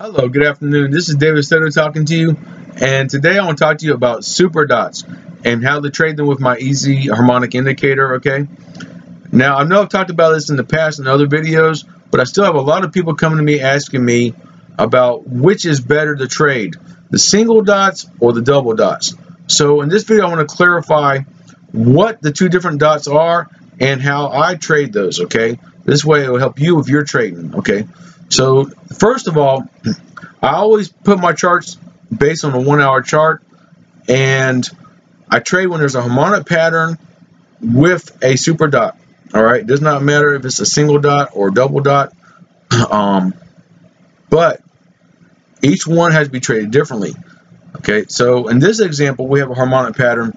Hello, good afternoon. This is David Soto talking to you, and today I want to talk to you about super dots and how to trade them with my easy harmonic indicator. Okay, now I know I've talked about this in the past in other videos, but I still have a lot of people coming to me asking me about which is better to trade, the single dots or the double dots. So in this video I want to clarify what the two different dots are and how I trade those. Okay, this way it will help you with your trading. Okay, so first of all, I always put my charts based on a 1 hour chart, and I trade when there's a harmonic pattern with a super dot. All right, it does not matter if it's a single dot or a double dot, but each one has to be traded differently. Okay, so in this example we have a harmonic pattern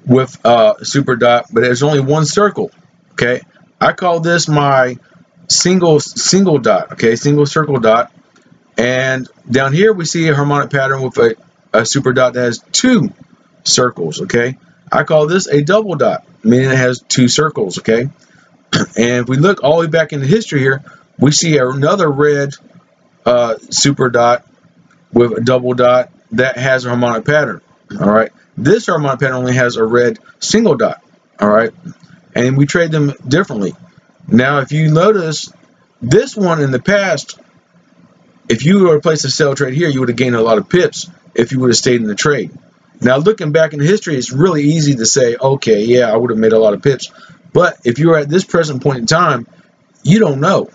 with a super dot, but there's only one circle. Okay, I call this my single dot. Okay, single circle dot. And down here we see a harmonic pattern with a super dot that has two circles. Okay, I call this a double dot, meaning it has two circles. Okay, and if we look all the way back into history here, we see another red super dot with a double dot that has a harmonic pattern. All right, this harmonic pattern only has a red single dot. All right, and we trade them differently. Now, if you notice, this one in the past, if you were to place a sell trade here, you would have gained a lot of pips if you would have stayed in the trade. Now, looking back in history, it's really easy to say, okay, yeah, I would have made a lot of pips. But if you're at this present point in time, you don't know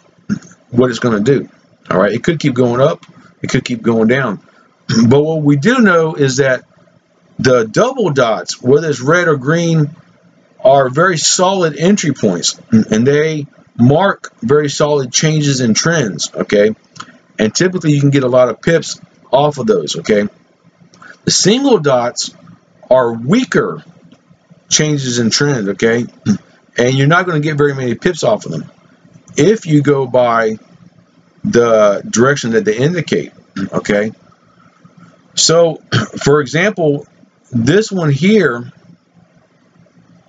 what it's going to do. All right, it could keep going up, it could keep going down. But what we do know is that the double dots, whether it's red or green, are very solid entry points, and they mark very solid changes in trends. Okay, and typically you can get a lot of pips off of those. Okay, the single dots are weaker changes in trend. Okay, and you're not going to get very many pips off of them if you go by the direction that they indicate. Okay, so for example, this one here,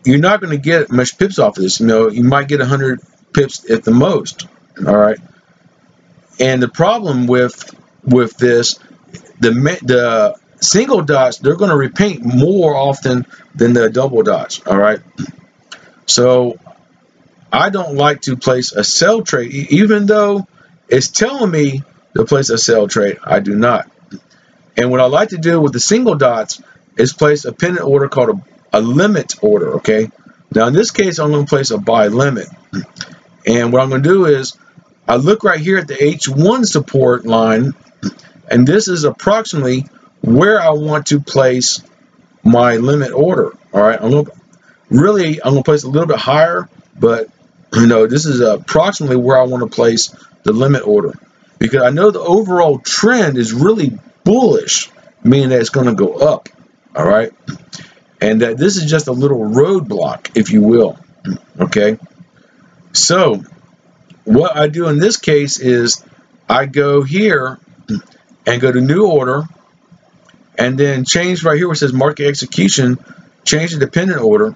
you're not going to get much pips off of this. You know, you might get 100 pips at the most. All right, and the problem with this, the single dots, they're going to repaint more often than the double dots. All right, so I don't like to place a sell trade, even though it's telling me to place a sell trade. I do not. And what I like to do with the single dots is place a pennant order called a limit order. Okay, now in this case I'm going to place a buy limit, and what I'm going to do is I look right here at the H1 support line, and this is approximately where I want to place my limit order. All right, I'm going to place a little bit higher, but you know, this is approximately where I want to place the limit order, because I know the overall trend is really bullish, meaning that it's going to go up. All right, and that this is just a little roadblock, if you will. Okay, so what I do in this case is I go here and go to new order, and then change right here where it says market execution, change the dependent order,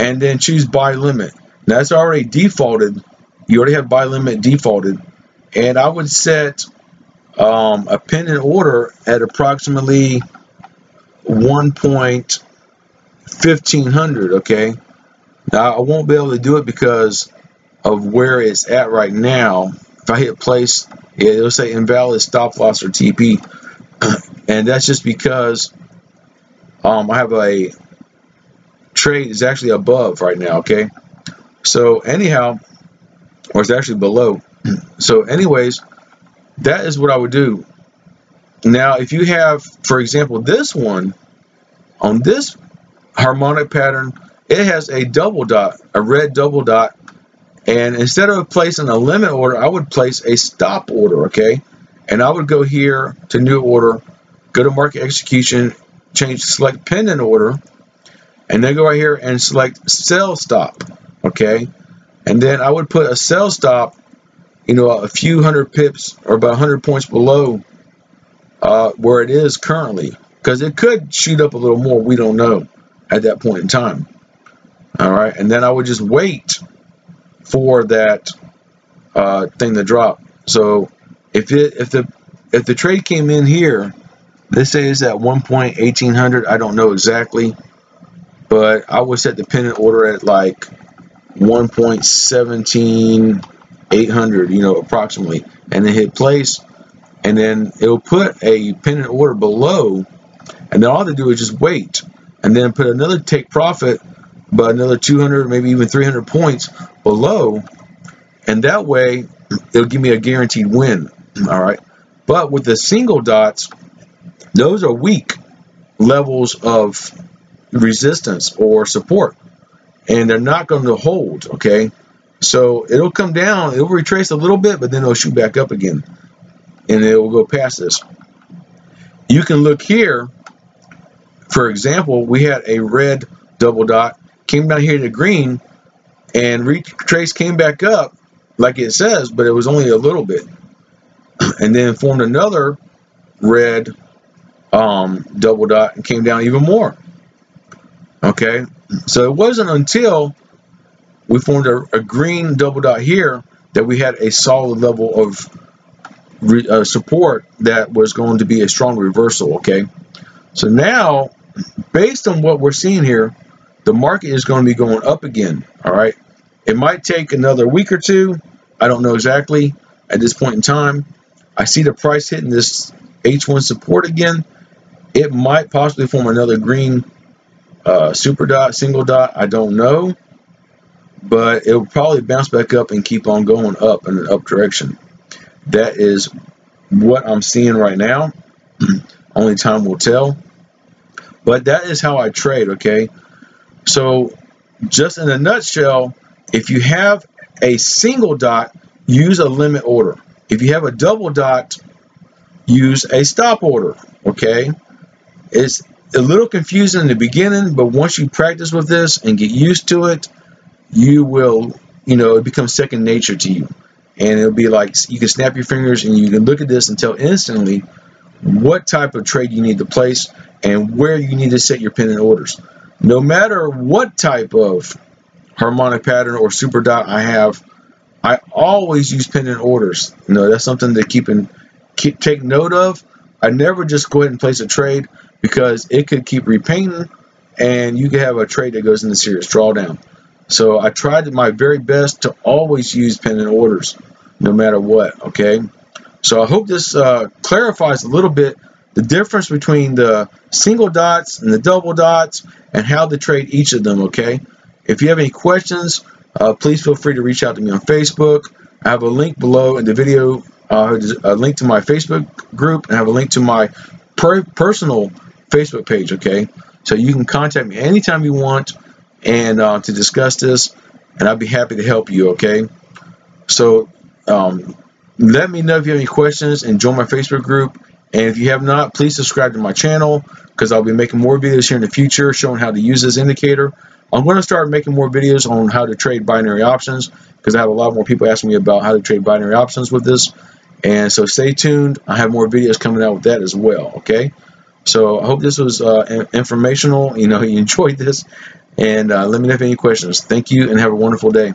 and then choose buy limit. Now it's already defaulted. You already have buy limit defaulted, and I would set a pendant order at approximately 1.1500. Okay, now I won't be able to do it because of where it's at right now. If I hit place, yeah, it'll say invalid stop loss or TP, and that's just because I have a trade is actually above right now. Okay, so anyhow, or it's actually below. So anyways, that is what I would do. Now, if you have, for example, this one, on this harmonic pattern, it has a double dot, a red double dot, and instead of placing a limit order, I would place a stop order. Okay, and I would go here to new order, go to market execution, select pendant order, and then go right here and select sell stop. Okay, and then I would put a sell stop, you know, a few hundred pips or about 100 points below where it is currently, because it could shoot up a little more. We don't know at that point in time. All right, and then I would just wait for that thing to drop. So if the trade came in here, let's say it's at 1.1800, I don't know exactly, but I would set the pennant order at like 1.17800, you know, approximately, and then hit place, and then it'll put a pennant order below, and then all they do is just wait, and then put another take profit, but another 200, maybe even 300 points below, and that way it'll give me a guaranteed win. All right, but with the single dots, those are weak levels of resistance or support, and they're not going to hold. Okay, so it'll come down, it'll retrace a little bit, but then it'll shoot back up again, and it will go past this. You can look here. For example, we had a red double dot, came down here to green, and retrace, came back up like it says, but it was only a little bit, and then formed another red double dot and came down even more. Okay, so it wasn't until we formed a green double dot here that we had a solid level of support that was going to be a strong reversal. Okay, so now, based on what we're seeing here, the market is going to be going up again. All right, it might take another week or two. I don't know exactly at this point in time. I see the price hitting this H1 support again. It might possibly form another green super dot, single dot. I don't know, but it will probably bounce back up and keep on going up in an up direction. That is what I'm seeing right now. Only time will tell. But that is how I trade, okay? So just in a nutshell, if you have a single dot, use a limit order. If you have a double dot, use a stop order, okay? It's a little confusing in the beginning, but once you practice with this and get used to it, you will, you know, it becomes second nature to you. And it'll be like you can snap your fingers and you can look at this and tell instantly what type of trade you need to place and where you need to set your pennant orders. No matter what type of harmonic pattern or super dot I have, I always use pennant orders. You know, that's something to take note of. I never just go ahead and place a trade because it could keep repainting and you could have a trade that goes into serious drawdown. So I tried my very best to always use pennant orders no matter what, okay? So I hope this clarifies a little bit the difference between the single dots and the double dots and how to trade each of them, okay? If you have any questions, please feel free to reach out to me on Facebook. I have a link below in the video, a link to my Facebook group, and I have a link to my personal Facebook page, okay? So you can contact me anytime you want and to discuss this, and I'd be happy to help you, okay? So let me know if you have any questions and join my Facebook group. And if you have not, please subscribe to my channel because I'll be making more videos here in the future showing how to use this indicator. I'm going to start making more videos on how to trade binary options because I have a lot more people asking me about how to trade binary options with this. And so stay tuned. I have more videos coming out with that as well, okay? So I hope this was informational. You know, you enjoyed this. And let me know if you have any questions. Thank you and have a wonderful day.